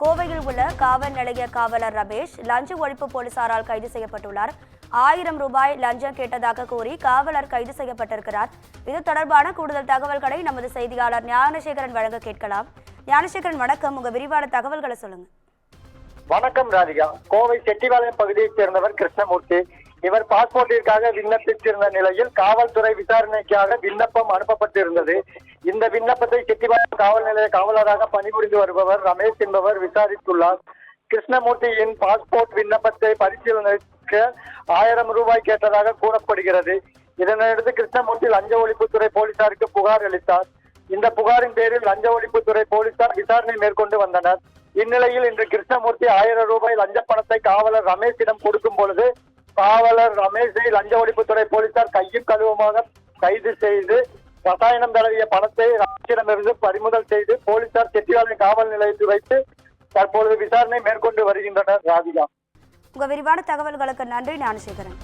கோவையில் உள்ள காவல் நிலைய காவலர் ரமேஷ் லஞ்ச ஒழிப்பு போலீசாரால் கைது செய்யப்பட்டுள்ளார். 1000 ரூபாய் லஞ்சம் கேட்டதாக கூறி காவலர் கைது செய்யப்பட்டிருக்கிறார். இது தொடர்பான கூடுதல் தகவல்களை நமது செய்தியாளர் ஞானசேகரன் வழங்க கேட்கலாம். ஞானசேகரன், வணக்கம். உங்க விரிவான தகவல்களை சொல்லுங்க. வணக்கம் ராதிகா. கோவை செட்டிபாளையம் பகுதியைச் சேர்ந்தவர் கிருஷ்ணமூர்த்தி. இவர் பாஸ்போர்ட்டிற்காக விண்ணப்பித்திருந்த நிலையில் காவல்துறை விசாரணைக்காக விண்ணப்பம் அனுப்பப்பட்டிருந்தது. இந்த விண்ணப்பத்தை செட்டிபாளையம் காவல் நிலைய காவலராக பணிபுரிந்து வருபவர் ரமேஷ் என்பவர் விசாரித்துள்ளார். கிருஷ்ணமூர்த்தியின் பாஸ்போர்ட் விண்ணப்பத்தை பரிசீலனைக்கு 1000 ரூபாய் கேட்டதாக கூறப்படுகிறது. இதனையடுத்து கிருஷ்ணமூர்த்தி லஞ்ச ஒழிப்புத்துறை போலீசாருக்கு புகார் அளித்தார். இந்த புகாரின் பேரில் லஞ்ச ஒழிப்புத்துறை போலீசார் விசாரணை மேற்கொண்டு வந்தனர். இந்நிலையில் இன்று கிருஷ்ணமூர்த்தி 1000 ரூபாய் லஞ்ச பணத்தை காவலர் ரமேஷிடம் கொடுக்கும் பொழுது காவலர் ரமேஷை லஞ்ச ஒழிப்புத்துறை போலீசார் கையும் கழுவுமாக கைது செய்து ரசாயனம் தடவிய பணத்தை ரமேஷிடமிருந்து பறிமுதல் செய்து போலீசார் செட்டிபாளையம் காவல் நிலையத்தில் வைத்து தற்பொழுது விசாரணை மேற்கொண்டு வருகின்றனர். ராதிகா, உங்க விரிவான தகவல்களுக்கு நன்றி ஞானசேகரன்.